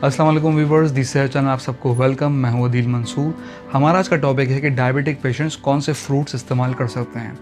अस्सलाम वालेकुम viewers, this है चैनल, आप सबको वेलकम। मैं हूं अदील मंसूर। हमारा आज का टॉपिक है कि डायबिटिक पेशेंट्स कौन से फ्रूट्स इस्तेमाल कर सकते हैं।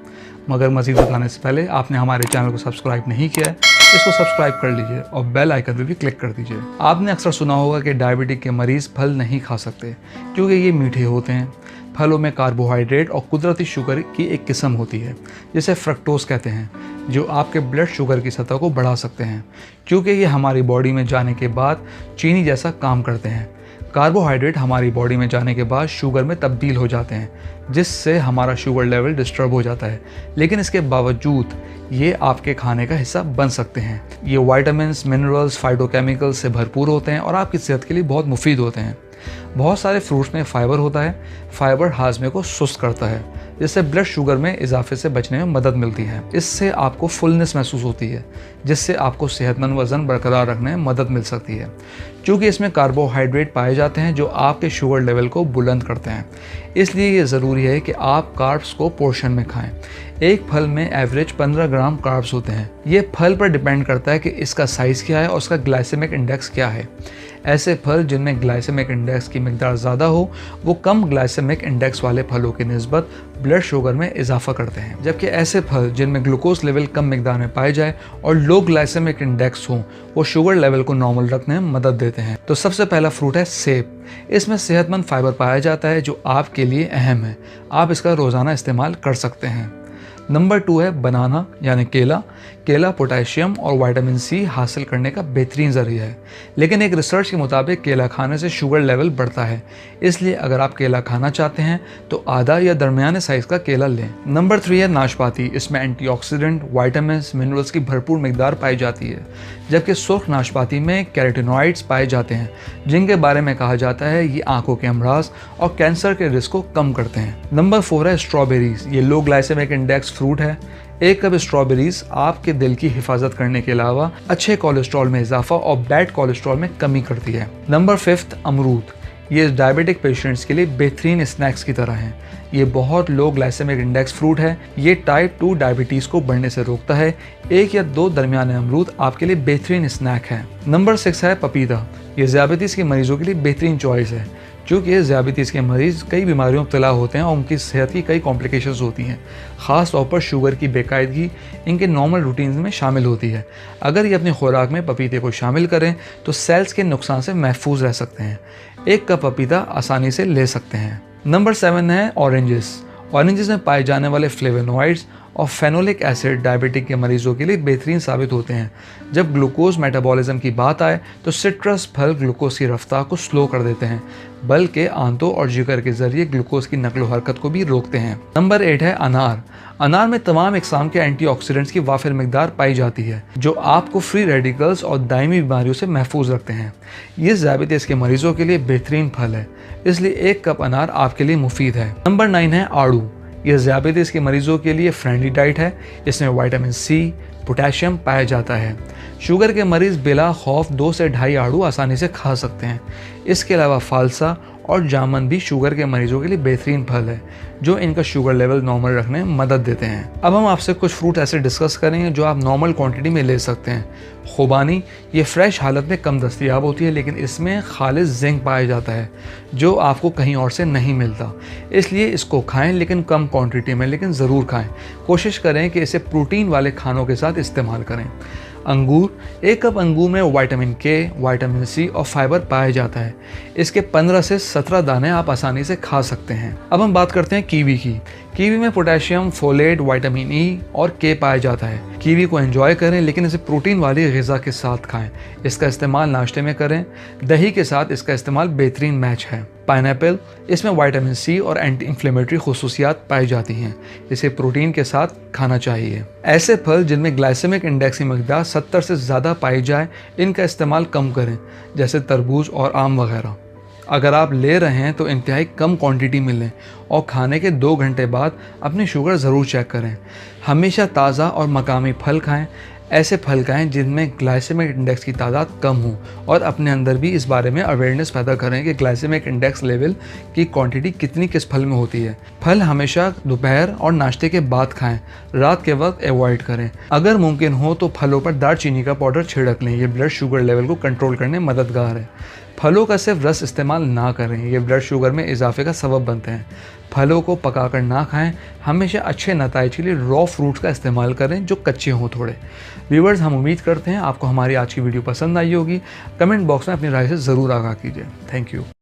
मगर मज़ीद बताने से पहले आपने हमारे चैनल को सब्सक्राइब नहीं किया है, इसको सब्सक्राइब कर लीजिए और बेल आइकन पर भी क्लिक कर दीजिए। आपने अक्सर सुना होगा कि डायबिटिक के मरीज़ फल नहीं खा सकते क्योंकि ये मीठे होते हैं। फलों में कार्बोहाइड्रेट और कुदरती शुगर की एक किस्म होती है जिसे फ्रक्टोज कहते हैं, जो आपके ब्लड शुगर की सतह को बढ़ा सकते हैं क्योंकि ये हमारी बॉडी में जाने के बाद चीनी जैसा काम करते हैं। कार्बोहाइड्रेट हमारी बॉडी में जाने के बाद शुगर में तब्दील हो जाते हैं, जिससे हमारा शुगर लेवल डिस्टर्ब हो जाता है। लेकिन इसके बावजूद ये आपके खाने का हिस्सा बन सकते हैं। ये विटामिन्स, मिनरल्स, फाइटोकेमिकल्स से भरपूर होते हैं और आपकी सेहत के लिए बहुत मुफीद होते हैं। बहुत सारे फ्रूट्स में फाइबर होता है। फाइबर हाजमे को सुस्त करता है, जिससे ब्लड शुगर में इजाफे से बचने में मदद मिलती है। इससे आपको फुलनेस महसूस होती है, जिससे आपको सेहतमंद वज़न बरकरार रखने में मदद मिल सकती है। क्योंकि इसमें कार्बोहाइड्रेट पाए जाते हैं जो आपके शुगर लेवल को बुलंद करते हैं, इसलिए ये ज़रूरी है कि आप कार्ब्स को पोर्शन में खाएं। एक फल में एवरेज 15 ग्राम कार्ब्स होते हैं। ये फल पर डिपेंड करता है कि इसका साइज़ क्या है और उसका ग्लाइसेमिक इंडेक्स क्या है। ऐसे फल जिनमें ग्लाइसेमिक इंडेक्स की मिकदार ज़्यादा हो, वो कम ग्लाइसेमिक इंडेक्स वाले फलों की निस्बत ब्लड शुगर में इजाफा करते हैं, जबकि ऐसे फल जिनमें ग्लूकोज लेवल कम मिकदार में पाए जाए और लो ग्लाइसेमिक इंडेक्स हो, वो शुगर लेवल को नॉर्मल रखने में मदद देते हैं। तो सबसे पहला फ्रूट है सेब। इसमें सेहतमंद फाइबर पाया जाता है जो आपके लिए अहम है। आप इसका रोज़ाना इस्तेमाल कर सकते हैं। नंबर 2 है बनाना यानी केला। केला पोटेशियम और विटामिन सी हासिल करने का बेहतरीन ज़रिया है, लेकिन एक रिसर्च के मुताबिक केला खाने से शुगर लेवल बढ़ता है। इसलिए अगर आप केला खाना चाहते हैं तो आधा या दरमियाने साइज़ का केला लें। नंबर 3 है नाशपाती। इसमें एंटीऑक्सीडेंट, विटामिन्स, मिनरल्स की भरपूर मिकदार पाई जाती है, जबकि सुर्ख नाशपाती में कैरोटीनॉइड्स पाए जाते हैं, जिनके बारे में कहा जाता है ये आंखों के अमराज और कैंसर के रिस्क को कम करते हैं। नंबर 4 है स्ट्रॉबेरीज। ये लो ग्लाइसेमिक इंडेक्स फ्रूट है। एक कप स्ट्रॉबेरीज आपके दिल की हिफाजत करने के अलावा अच्छे कोलेस्ट्रॉल में इजाफा और बैड कोलेस्ट्रॉल में कमी करती है। नंबर 5 अमरूद। ये डायबिटिक पेशेंट्स के लिए बेहतरीन स्नैक्स की तरह हैं। ये बहुत लो ग्लाइसेमिक इंडेक्स फ्रूट है। ये टाइप 2 डायबिटीज़ को बढ़ने से रोकता है। 1 या 2 दरमियाने अमरूद आपके लिए बेहतरीन स्नैक है। नंबर 6 है पपीता। ये ज़ियाबतीस के मरीजों के लिए बेहतरीन चॉइस है, क्योंकि ज़ियाबतीस के मरीज़ कई बीमारियों में मुब्तला होते हैं और उनकी सेहत की कई कॉम्प्लिकेशंस होती हैं। ख़ास तौर पर शुगर की बेकायदगी इनके नॉर्मल रूटीन में शामिल होती है। अगर ये अपनी खुराक में पपीते को शामिल करें तो सेल्स के नुकसान से महफूज रह सकते हैं। 1 कप पपीता आसानी से ले सकते हैं। नंबर 7 है ऑरेंजेस। ऑरेंजेस में पाए जाने वाले फ्लेवोनॉइड्स और फेनोलिक एसिड डायबिटिक के मरीजों के लिए बेहतरीन साबित होते हैं। जब ग्लूकोज मेटाबॉलिज्म की बात आए तो सिट्रस फल ग्लूकोज की रफ्तार को स्लो कर देते हैं, बल्कि आंतों और जिगर के जरिए ग्लूकोज की नकलो हरकत को भी रोकते हैं। नंबर 8 है अनार। अनार में तमाम इकसाम के एंटीऑक्सीडेंट्स की वाफिर मिकदार पाई जाती है, जो आपको फ्री रेडिकल्स और दायमी बीमारियों से महफूज रखते हैं। ये ज़ियाबतीस के मरीजों के लिए बेहतरीन फल है, इसलिए 1 कप अनार आपके लिए मुफीद है। नंबर 9 है आड़ू। यह ज़ियाबतीस के मरीजों के लिए फ्रेंडली डाइट है। इसमें विटामिन सी, पोटेशियम पाया जाता है। शुगर के मरीज़ बिला खौफ 2 से 2.5 आड़ू आसानी से खा सकते हैं। इसके अलावा फालसा और जामुन भी शुगर के मरीजों के लिए बेहतरीन फल है, जो इनका शुगर लेवल नॉर्मल रखने में मदद देते हैं। अब हम आपसे कुछ फ्रूट ऐसे डिस्कस करेंगे जो आप नॉर्मल क्वांटिटी में ले सकते हैं। खुबानी। ये फ्रेश हालत में कम दस्तयाब होती है, लेकिन इसमें खालिस जिंक पाया जाता है जो आपको कहीं और से नहीं मिलता। इसलिए इसको खाएं, लेकिन कम क्वांटिटी में, लेकिन ज़रूर खाएं। कोशिश करें कि इसे प्रोटीन वाले खानों के साथ इस्तेमाल करें। अंगूर। 1 कप अंगूर में विटामिन के, विटामिन सी और फाइबर पाया जाता है। इसके 15 से 17 दाने आप आसानी से खा सकते हैं। अब हम बात करते हैं कीवी की। कीवी में पोटेशियम, फोलेट, विटामिन ई और के पाया जाता है। कीवी को एंजॉय करें, लेकिन इसे प्रोटीन वाली ग़िज़ा के साथ खाएं। इसका इस्तेमाल नाश्ते में करें। दही के साथ इसका इस्तेमाल बेहतरीन मैच है। पाइनएप्पल। इसमें विटामिन सी और एंटी इन्फ्लेमेटरी खुसूसियात पाई जाती हैं। इसे प्रोटीन के साथ खाना चाहिए। ऐसे फल जिनमें ग्लाइसेमिक इंडेक्स की मिकदार 70 से ज़्यादा पाई जाए, इनका इस्तेमाल कम करें, जैसे तरबूज और आम वगैरह। अगर आप ले रहे हैं तो इंतहाई कम क्वांटिटी में लें और खाने के 2 घंटे बाद अपनी शुगर ज़रूर चेक करें। हमेशा ताज़ा और मकामी फल खाएं। ऐसे फल खाएं जिनमें ग्लाइसेमिक इंडेक्स की तादाद कम हो, और अपने अंदर भी इस बारे में अवेयरनेस पैदा करें कि ग्लाइसेमिक इंडेक्स लेवल की क्वांटिटी कितनी किस फल में होती है। फल हमेशा दोपहर और नाश्ते के बाद खाएं, रात के वक्त अवॉइड करें। अगर मुमकिन हो तो फलों पर दालचीनी का पाउडर छिड़क लें, ये ब्लड शुगर लेवल को कंट्रोल करने में मददगार है। फलों का सिर्फ रस इस्तेमाल ना करें, ये ब्लड शुगर में इजाफे का सबब बनते हैं। फलों को पकाकर ना खाएं। हमेशा अच्छे नताइज के लिए रॉ फ्रूट्स का इस्तेमाल करें जो कच्चे हों थोड़े। व्यूअर्स, हम उम्मीद करते हैं आपको हमारी आज की वीडियो पसंद आई होगी। कमेंट बॉक्स में अपनी राय से ज़रूर आगाह कीजिए। Thank you.